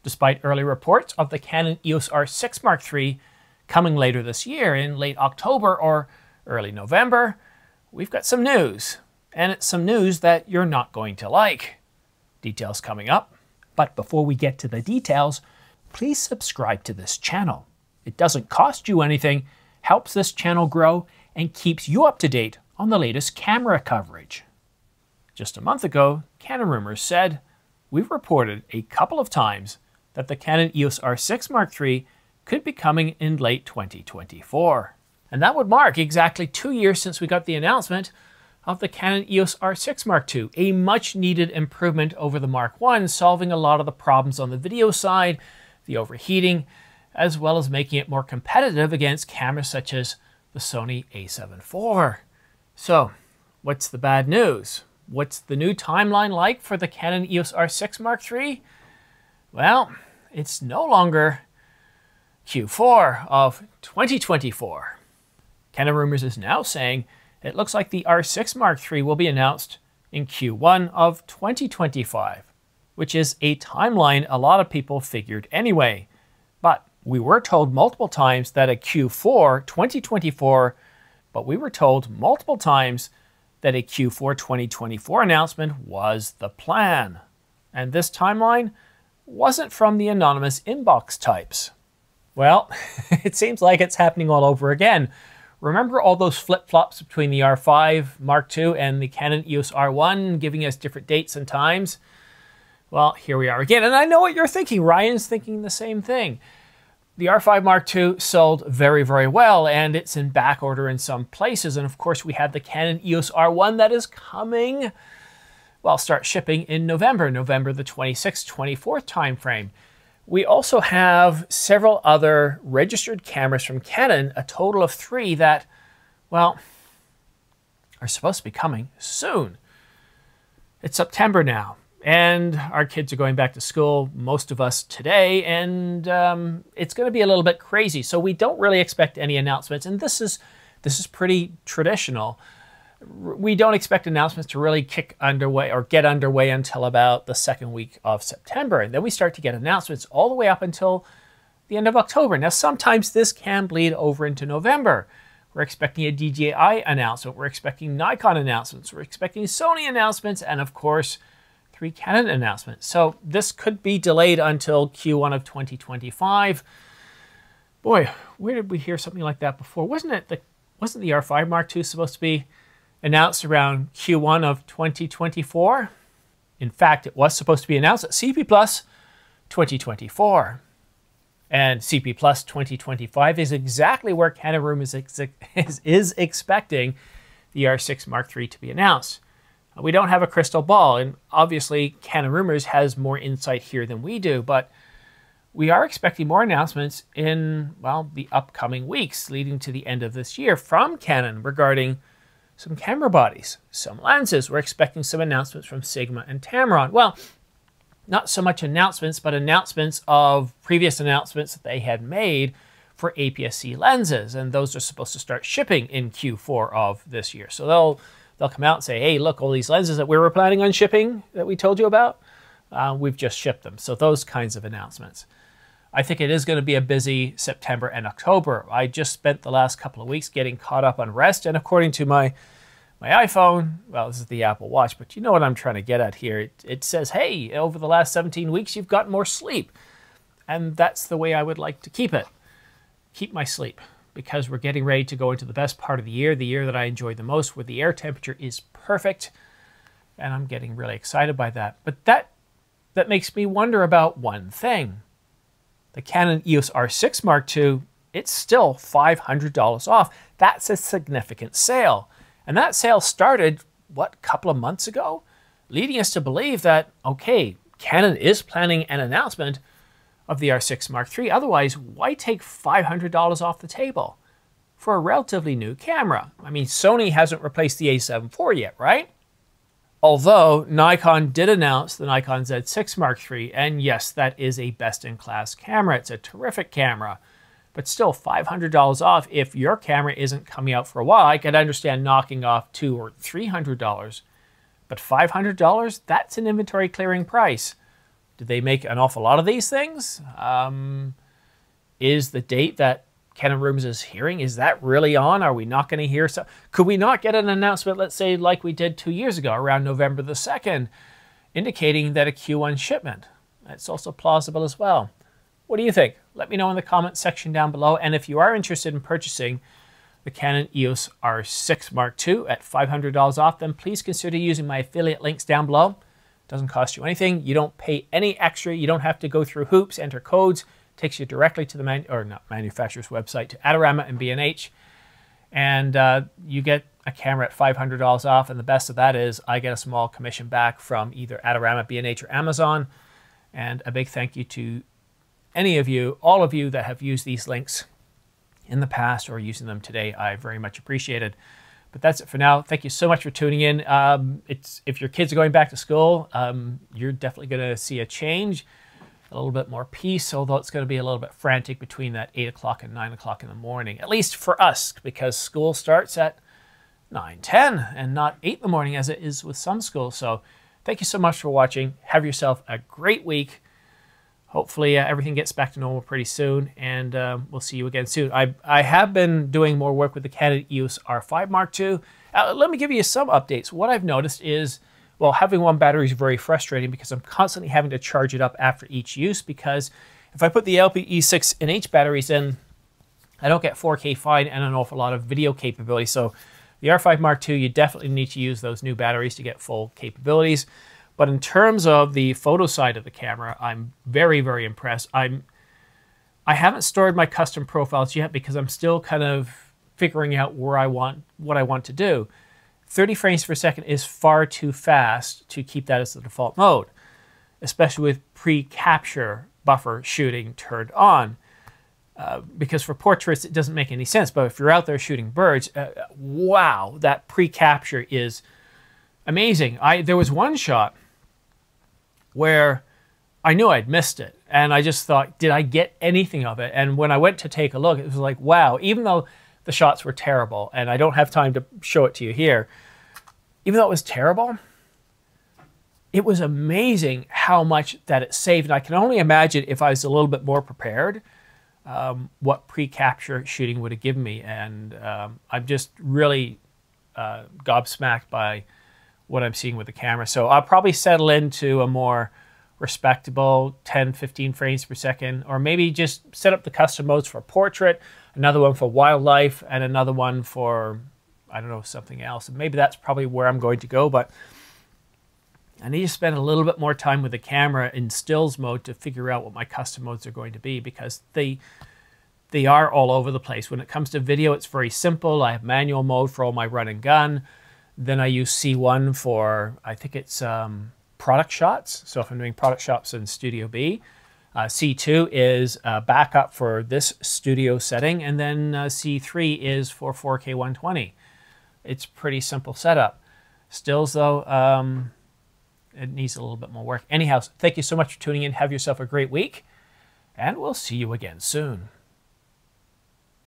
Despite early reports of the Canon EOS R6 Mark III coming later this year in late October or early November, we've got some news. And it's some news that you're not going to like. Details coming up. But before we get to the details, please subscribe to this channel. It doesn't cost you anything, helps this channel grow, and keeps you up to date on the latest camera coverage. Just a month ago, Canon Rumors said, we've reported a couple of times that the Canon EOS R6 Mark III could be coming in late 2024. And that would mark exactly 2 years since we got the announcement of the Canon EOS R6 Mark II, a much needed improvement over the Mark I, solving a lot of the problems on the video side, the overheating, as well as making it more competitive against cameras such as the Sony a7 IV. So, what's the bad news? What's the new timeline like for the Canon EOS R6 Mark III? Well, it's no longer Q4 of 2024. Canon Rumors is now saying it looks like the R6 Mark III will be announced in Q1 of 2025, which is a timeline a lot of people figured anyway. But we were told multiple times that a Q4 2024, but we were told multiple times that a Q4 2024 announcement was the plan. And this timeline wasn't from the anonymous inbox types. Well, it seems like it's happening all over again. Remember all those flip-flops between the R5 Mark II and the Canon EOS R1 giving us different dates and times? Well, here we are again. And I know what you're thinking. Ryan's thinking the same thing. The R5 Mark II sold very, very well, and it's in back order in some places. And of course, we have the Canon EOS R1 that is coming, well, start shipping in November the 26th, 24th timeframe. We also have several other registered cameras from Canon, a total of 3 that, well, are supposed to be coming soon. It's September now. And our kids are going back to school, most of us today, and it's going to be a little bit crazy. So we don't really expect any announcements, and this is pretty traditional. We don't expect announcements to really kick underway or get underway until about the second week of September, and then we start to get announcements all the way up until the end of October. Now, sometimes this can bleed over into November. We're expecting a DJI announcement, we're expecting Nikon announcements, we're expecting Sony announcements, and of course, 3 Canon announcements. So this could be delayed until Q1 of 2025. Boy, where did we hear something like that before? Wasn't the R5 Mark II supposed to be announced around Q1 of 2024? In fact, it was supposed to be announced at CP Plus 2024. And CP Plus 2025 is exactly where Canon Rumors is expecting the R6 Mark III to be announced. We don't have a crystal ball, and obviously Canon Rumors has more insight here than we do, but we are expecting more announcements in, well, the upcoming weeks leading to the end of this year from Canon regarding some camera bodies, some lenses. We're expecting some announcements from Sigma and Tamron. Well, not so much announcements, but announcements of previous announcements that they had made for APS-C lenses, and those are supposed to start shipping in Q4 of this year. So they'll come out and say, hey, look, all these lenses that we were planning on shipping that we told you about, we've just shipped them. So those kinds of announcements. I think it is going to be a busy September and October. I just spent the last couple of weeks getting caught up on rest, and according to my iPhone, well, this is the Apple Watch, but you know what I'm trying to get at here. It says, hey, over the last 17 weeks, you've got more sleep. And that's the way I would like to keep it. Keep my sleep. Because we're getting ready to go into the best part of the year that I enjoy the most, where the air temperature is perfect, and I'm getting really excited by that. But that makes me wonder about one thing. The Canon EOS R6 Mark II, it's still $500 off. That's a significant sale. And that sale started, what, a couple of months ago? Leading us to believe that, okay, Canon is planning an announcement of the R6 Mark III. Otherwise, why take $500 off the table for a relatively new camera? I mean, Sony hasn't replaced the a7 IV yet, right? Although Nikon did announce the Nikon Z6 Mark III, and yes, that is a best-in-class camera. It's a terrific camera, but still $500 off if your camera isn't coming out for a while. I could understand knocking off $200 or $300, but $500, that's an inventory clearing price. Did they make an awful lot of these things? Is the date that Canon Rooms is hearing, is that really on? Are we not going to hear so? Could we not get an announcement, let's say like we did 2 years ago, around November the 2nd, indicating that a Q1 shipment? That's also plausible as well. What do you think? Let me know in the comments section down below. And if you are interested in purchasing the Canon EOS R6 Mark II at $500 off, then please consider using my affiliate links down below. It doesn't cost you anything. You don't pay any extra. You don't have to go through hoops, enter codes. It takes you directly to the manufacturer's website, to Adorama and B&H. And you get a camera at $500 off. And the best of that is I get a small commission back from either Adorama, B&H, or Amazon. And a big thank you to any of you, all of you that have used these links in the past or using them today. I very much appreciate it. But that's it for now. Thank you so much for tuning in. If your kids are going back to school, you're definitely going to see a change, a little bit more peace, although it's going to be a little bit frantic between that 8 o'clock and 9 o'clock in the morning, at least for us, because school starts at 9, 10, and not 8 in the morning as it is with some schools. So thank you so much for watching. Have yourself a great week. Hopefully everything gets back to normal pretty soon, and we'll see you again soon. I have been doing more work with the Canon EOS R5 Mark II. Let me give you some updates. What I've noticed is, well, having one battery is very frustrating because I'm constantly having to charge it up after each use, because if I put the LPE6NH batteries in, I don't get 4K fine and an awful lot of video capability. So the R5 Mark II, you definitely need to use those new batteries to get full capabilities. But in terms of the photo side of the camera, I'm very, very impressed. I haven't stored my custom profiles yet because I'm still kind of figuring out what I want to do. 30 frames per second is far too fast to keep that as the default mode, especially with pre-capture buffer shooting turned on. Because for portraits, it doesn't make any sense. But if you're out there shooting birds, wow, that pre-capture is amazing. There was one shot where I knew I'd missed it, and I just thought, did I get anything of it? And when I went to take a look, it was like, wow, even though the shots were terrible, and I don't have time to show it to you here, even though it was terrible, it was amazing how much that it saved. And I can only imagine if I was a little bit more prepared, what pre-capture shooting would have given me. And I'm just really gobsmacked by what I'm seeing with the camera. So I'll probably settle into a more respectable 10, 15 frames per second, or maybe just set up the custom modes for portrait, another one for wildlife, and another one for, I don't know, something else. And maybe that's probably where I'm going to go, but I need to spend a little bit more time with the camera in stills mode to figure out what my custom modes are going to be, because they are all over the place. When it comes to video, it's very simple. I have manual mode for all my run and gun. Then I use C1 for, I think it's product shots. So if I'm doing product shots in Studio B, C2 is backup for this studio setting, and then C3 is for 4K 120. It's pretty simple setup. Stills though, it needs a little bit more work. Anyhow, thank you so much for tuning in. Have yourself a great week, and we'll see you again soon.